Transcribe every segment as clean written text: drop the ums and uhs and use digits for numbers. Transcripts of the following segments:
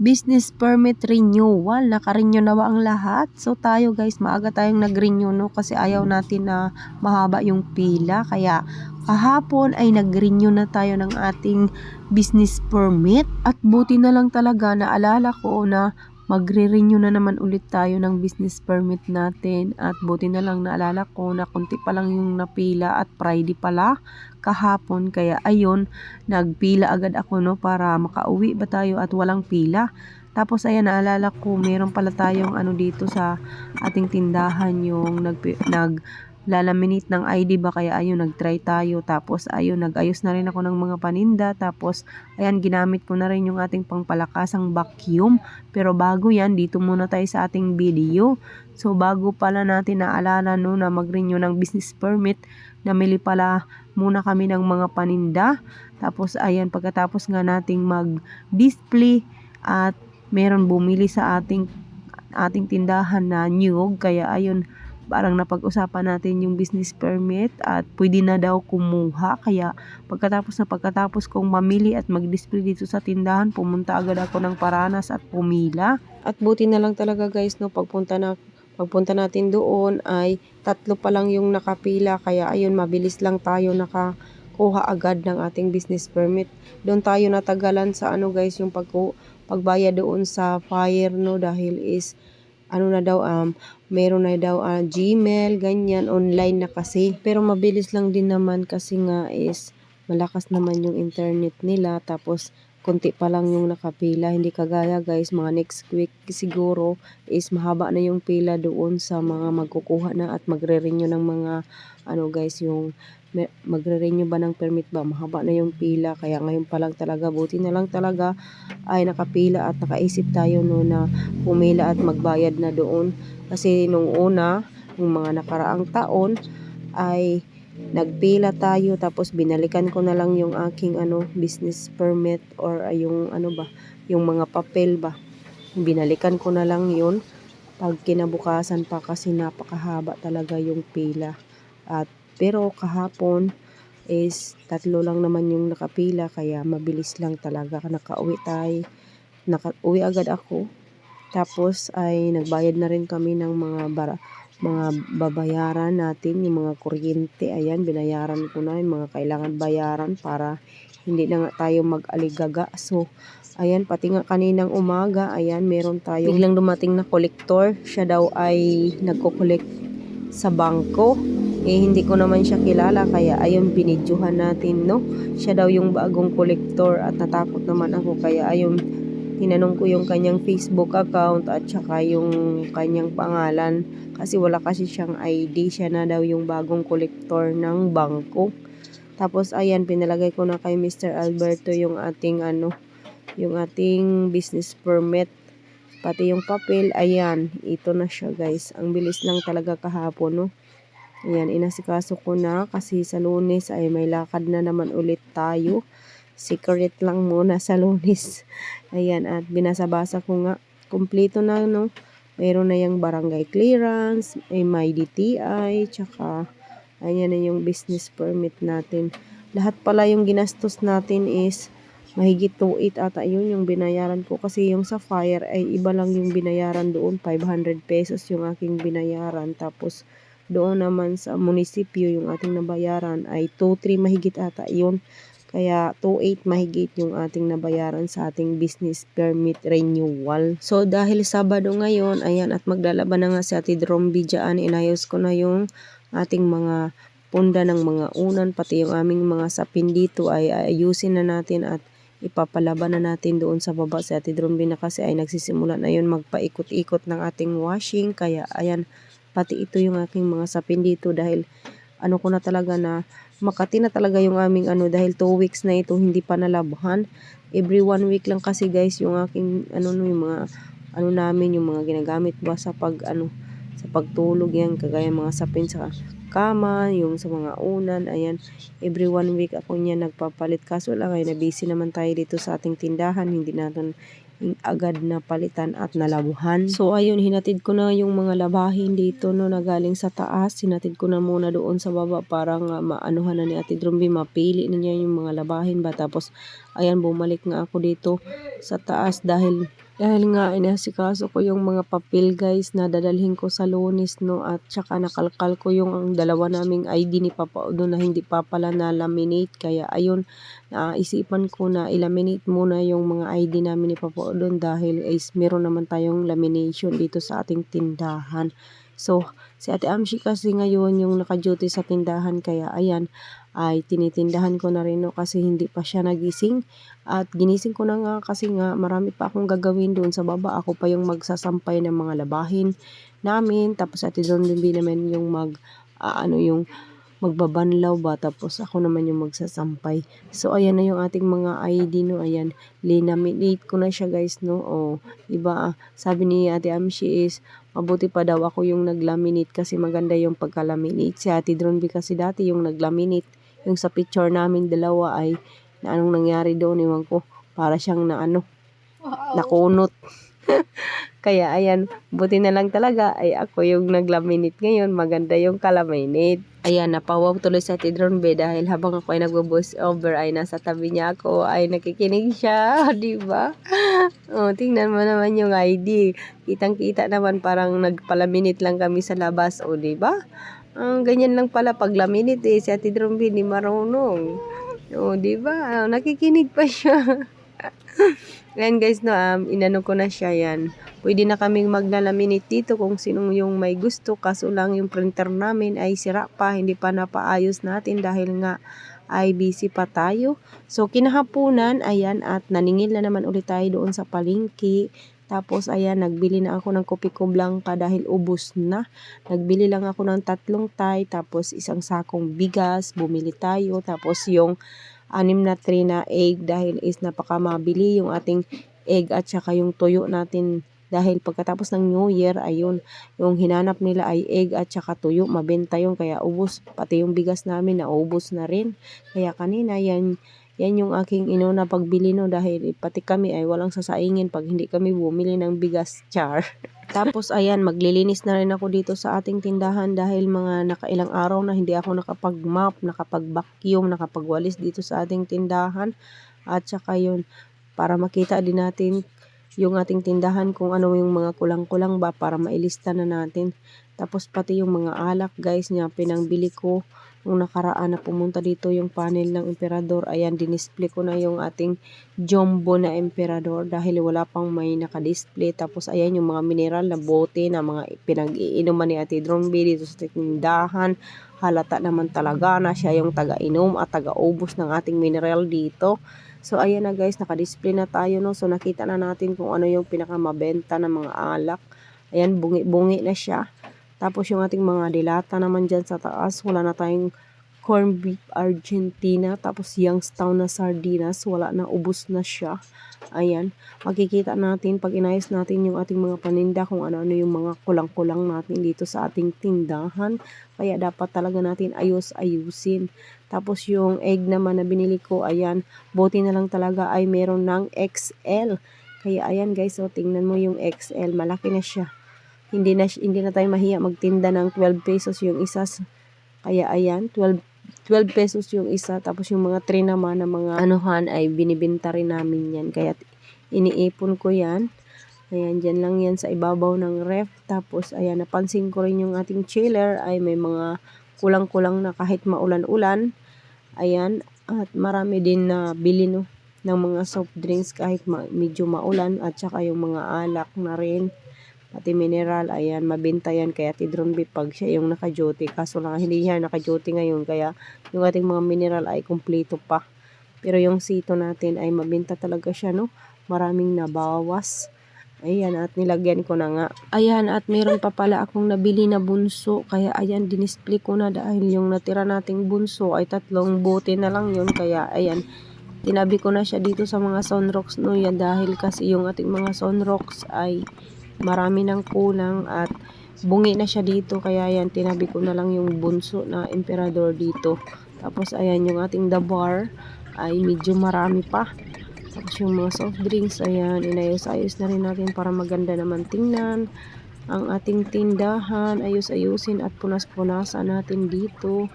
business permit renewal. Naka-renew na ba ang lahat? So tayo guys, maaga tayong nag-renew no kasi ayaw natin na mahaba yung pila. Kaya kahapon ay nag-renew na tayo ng ating business permit. At buti na lang talaga naalala ko na magre-renew na naman ulit tayo ng business permit natin. At buti na lang naalala ko na konti pa lang yung napila at Friday pala kahapon. Kaya ayun, nagpila agad ako no para makauwi ba tayo at walang pila. Tapos ayan, naalala ko meron pala tayong dito sa ating tindahan yung laminate ng ID ba, kaya ayun nagtry tayo. Tapos ayun, nagayos na rin ako ng mga paninda. Tapos ayan, ginamit ko na rin yung ating pangpalakasang vacuum. Pero bago yan, dito muna tayo sa ating video. So bago pala natin naalala no na mag-renew ng business permit, namili pala muna kami ng mga paninda. Tapos ayan, pagkatapos nga nating mag-display at meron bumili sa ating tindahan na niyog, kaya ayun, parang napag-usapan natin yung business permit at pwede na daw kumuha. Kaya pagkatapos kong mamili at mag-display dito sa tindahan, pumunta agad ako ng Paranas at pumila. At buti na lang talaga guys no, pagpunta natin doon ay 3 pa lang yung nakapila. Kaya ayun, mabilis lang tayo nakakuha agad ng ating business permit. Doon tayo natagalan sa guys, yung pagbayad doon sa fire no, dahil is meron na daw Gmail, ganyan, online na kasi. Pero mabilis lang din naman kasi nga is malakas naman yung internet nila. Tapos konti pa lang yung nakapila, hindi kagaya guys mga next week siguro is mahaba na yung pila doon sa mga magkukuha na at magre-renew ng mga guys, yung magre-renew ba ng permit ba, mahaba na yung pila. Kaya ngayon pa lang talaga, buti na lang talaga ay nakapila at nakaisip tayo no na pumila at magbayad na doon. Kasi nung una, yung mga nakaraang taon ay nagpila tayo tapos binalikan ko na lang yung aking business permit or yung yung mga papel ba. Binalikan ko na lang yun pag kinabukasan pa kasi napakahaba talaga yung pila. Pero kahapon is 3 lang naman yung nakapila, kaya mabilis lang talaga. Nakauwi agad ako. Tapos ay nagbayad na rin kami ng mga babayaran natin, yung mga kuryente. Ayan, binayaran ko na yung mga kailangan bayaran para hindi na nga tayo mag-aligaga. So ayan, pati nga kaninang umaga, ayan, meron tayo biglang dumating na kolektor. Siya daw ay nagko-collect sa bangko. Hindi ko naman siya kilala, kaya ayun, binidyohan natin no. Siya daw yung bagong kolektor at natakot naman ako, kaya ayun, tinanong ko yung kanyang Facebook account at saka yung kanyang pangalan kasi wala kasi siyang ID. Siya na daw yung bagong kolektor ng bangko. Tapos ayan, pinalagay ko na kay Mr. Alberto yung ating yung ating business permit, pati yung papel. Ayan, ito na siya guys. Ang bilis lang talaga kahapon no. Ayan, inasikaso ko na kasi sa Lunes ay may lakad na naman ulit tayo. Secret lang muna sa Lunes. Ayan, at binasa-basa ko nga, kumpleto na no. Meron na yung barangay clearance, may DTI, tsaka ayan na yung business permit natin. Lahat pala yung ginastos natin is mahigit 2.8 ata yun yung binayaran ko. Kasi yung sa fire ay iba lang yung binayaran doon, 500 pesos yung aking binayaran. Tapos doon naman sa munisipyo yung ating nabayaran ay 2.3 mahigit ata yun. Kaya 2.8 mahigit yung ating nabayaran sa ating business permit renewal. So dahil Sabado ngayon, ayan, at maglalaban na nga si Ate Dromby dyan, inayos ko na yung ating mga punda ng mga unan, pati yung aming mga sapin dito ay ayusin na natin at ipapalaban na natin doon sa baba. Si Ate Dromby na kasi ay nagsisimula na yun magpaikot-ikot ng ating washing. Kaya ayan, pati ito yung aking mga sapin dito dahil ko na talaga na Makati na talaga yung aming dahil 2 weeks na ito hindi pa nalabhan. Every 1 week lang kasi guys yung aking yung mga namin, yung mga ginagamit ba sa sa pagtulog, yan kagaya mga sapin sa kama, yung sa mga unan. Ayan, every 1 week ako niya nagpapalit. Kaso lang ay nabisi naman tayo dito sa ating tindahan, hindi natin agad na palitan at nalabuhan. So ayun, hinatid ko na yung mga labahin dito no na galing sa taas. Hinatid ko na muna doon sa baba para nga maanuhan na ni Ate Dromby, mapili na niya yung mga labahin ba. Tapos ayan, bumalik nga ako dito sa taas dahil nga inasikaso ko yung mga papel guys na dadalhin ko sa Lunes, no, at saka nakalkal ko yung ang dalawa naming ID ni Papa Udo na hindi pa pala na laminate, kaya ayun, isipan ko na ilaminate muna yung mga ID namin ni Papa Udo dahil is meron naman tayong lamination dito sa ating tindahan. So si Ate Amshi kasi ngayon yung naka-duty sa tindahan, kaya ayan ay tinitindahan ko na rin, no, kasi hindi pa siya nagising. At ginising ko na nga kasi nga marami pa akong gagawin doon sa baba. Ako pa yung magsasampay ng mga labahin namin. Tapos Ate Jollibee naman yung yung magbabanlaw ba. Tapos ako naman yung magsasampay. So ayan na yung ating mga ID, no. Ayan, linaminate ko na siya guys, no. O, diba, sabi ni Ate Amshi is mabuti pa daw ako yung naglaminate kasi maganda yung pagkalaminate. Si Ate Jollibee kasi dati yung naglaminate. Yung sa picture naming dalawa ay na anong nangyari doon, iwan ko. Para siyang nakunot. Kaya ayan, buti na lang talaga ay ako yung naglaminate ngayon. Maganda yung kalaminate. Ayan, napawaw tuloy sa Tidronbe dahil habang ako ay nagbo-voice over ay nasa tabi niya ako ay nakikinig siya. Di ba? Oh, tingnan mo naman yung ID. Kitang-kita naman parang nagpalaminate lang kami sa labas. O, di ba? Ganyan lang pala pag laminate si Ate Dromby di marunong. O, di ba? Nakikinig pa siya. Ayan guys, no, inano ko na siya yan. Pwede na kaming maglalaminate dito kung sinong yung may gusto. Kaso lang yung printer namin ay sira pa. Hindi pa napaayos natin dahil nga ay busy pa tayo. So, kinahapunan, ayan, at naningil na naman ulit tayo doon sa palengke. Tapos, ayan, nagbili na ako ng kopi ko blanca dahil ubos na. Nagbili lang ako ng 3 tay, tapos 1 sakong bigas, bumili tayo. Tapos, yung 6 na tray na egg dahil is napakamabili yung ating egg at saka yung tuyo natin. Dahil pagkatapos ng New Year, ayun, yung hinanap nila ay egg at saka tuyo, mabenta yun, kaya ubos. Pati yung bigas namin na ubos na rin. Kaya kanina, yan yung aking inuna pagbili, no, dahil pati kami ay walang sasaingin pag hindi kami bumili ng bigas, char. Tapos ayan, maglilinis na rin ako dito sa ating tindahan dahil mga nakailang araw na hindi ako nakapag-mop, nakapag-vacuum, nakapagwalis dito sa ating tindahan. At saka yun, para makita din natin yung ating tindahan kung ano yung mga kulang-kulang ba para mailista na natin. Tapos pati yung mga alak guys niya pinangbili ko nung nakaraan na pumunta dito yung panel ng emperador. Ayan, dinisplay ko na yung ating jumbo na emperador dahil wala pang may nakadisplay. Tapos ayan yung mga mineral na bote na mga pinag-iinuman ni Ate Dromby dito sa tindahan. Halata naman talaga na siya yung taga-inom at taga-ubos ng ating mineral dito. So ayan na guys, naka-display na tayo, no. So nakita na natin kung ano yung pinakamabenta ng mga alak. Ayan, bungi-bungi na siya. Tapos yung ating mga dilata naman dyan sa taas, wala na tayong corn beef Argentina. Tapos Youngstown na sardinas, wala na, ubos na siya. Ayan, makikita natin pag inayos natin yung ating mga paninda kung ano-ano yung mga kulang-kulang natin dito sa ating tindahan. Kaya dapat talaga natin ayusin. Tapos yung egg naman na binili ko, ayan, buti na lang talaga ay meron ng XL. Kaya ayan guys, so tingnan mo yung XL, malaki na siya. Hindi na tayo mahiya magtinda ng 12 pesos yung isa. Kaya ayan, 12 pesos yung isa. Tapos yung mga tray naman na mga anuhan ay binibenta rin namin yan. Kaya iniipon ko yan. Ayan, dyan lang yan sa ibabaw ng ref. Tapos ayan, napansin ko rin yung ating chiller ay may mga kulang-kulang na kahit maulan-ulan. Ayan, at marami din na bili, no, ng mga soft drinks kahit medyo maulan, at saka yung mga alak na rin. Pati mineral, ayan, mabenta yan kaya Tidronby pag siya yung naka-duty. Kaso lang hindi siya naka-duty ngayon kaya yung ating mga mineral ay kumpleto pa. Pero yung sito natin ay mabenta talaga siya, no. Maraming nabawas. Ayan, at nilagyan ko na nga. Ayan, at meron pa pala akong nabili na bunso. Kaya ayan, dinisplay ko na dahil yung natira nating bunso ay 3 bote na lang yun. Kaya ayan, tinabi ko na siya dito sa mga sunrocks, no, yan, dahil kasi yung ating mga sunrocks ay marami ng kulang at bungi na siya dito. Kaya ayan, tinabi ko na lang yung bunso na emperador dito. Tapos ayan, yung ating the bar ay medyo marami pa. Tapos yung mga soft drinks, ayan, inayos-ayos na rin natin para maganda naman tingnan ang ating tindahan. Ayos-ayusin at punas-punasan natin dito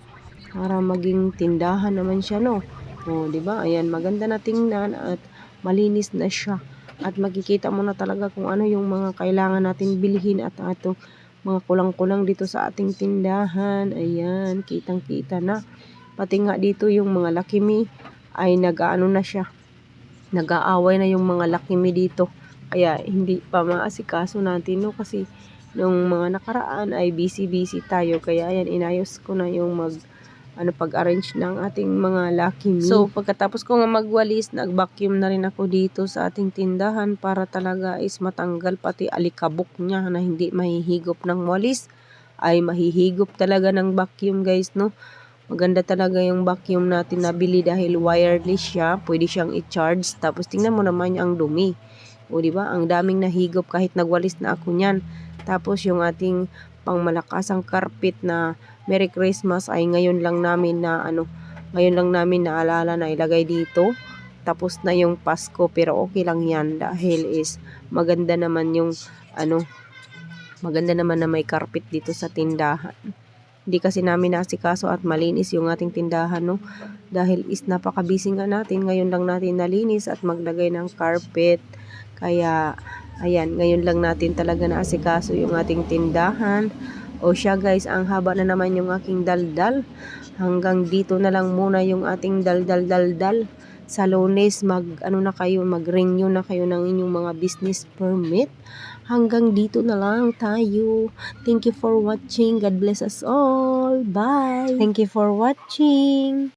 para maging tindahan naman siya, no. Oh, 'di ba? Ayan, maganda na tingnan at malinis na siya. At makikita mo na talaga kung ano yung mga kailangan natin bilhin at atong mga kulang-kulang dito sa ating tindahan. Ayan, kitang-kita na. Pati nga dito yung mga Lucky Me ay nag-aano na siya. Nag-aaway na yung mga Lucky Me dito. Kaya hindi pa maasikaso natin, no, kasi nung mga nakaraan ay busy-busy tayo. Kaya ayan, inayos ko na yung pag-arrange ng ating mga Lucky Me. So, pagkatapos ko nga magwalis, nag-vacuum na rin ako dito sa ating tindahan para talaga is matanggal pati alikabok niya na hindi mahihigop ng walis ay mahihigop talaga ng vacuum, guys, no. Maganda talaga yung vacuum natin nabili dahil wireless siya. Pwede siyang i-charge. Tapos tingnan mo naman ang dumi. O, di ba? Ang daming nahigop kahit nagwalis na ako niyan. Tapos yung ating pangmalakasang carpet na Merry Christmas ay ngayon lang namin naalala na ilagay dito. Tapos na yung Pasko, pero okay lang yan dahil is maganda naman maganda naman na may carpet dito sa tindahan. Hindi kasi namin nasikaso at malinis yung ating tindahan, no? Dahil is napaka-busy nga natin. Ngayon lang natin nalinis at maglagay ng carpet. Kaya, ayan, ngayon lang natin talaga naasikaso yung ating tindahan. O siya, guys, ang haba na naman yung aking daldal. Hanggang dito na lang muna yung ating daldal. Sa Lunes, mag-renew na kayo ng inyong mga business permit. Hanggang dito na lang tayo. Thank you for watching. God bless us all. Bye. Thank you for watching.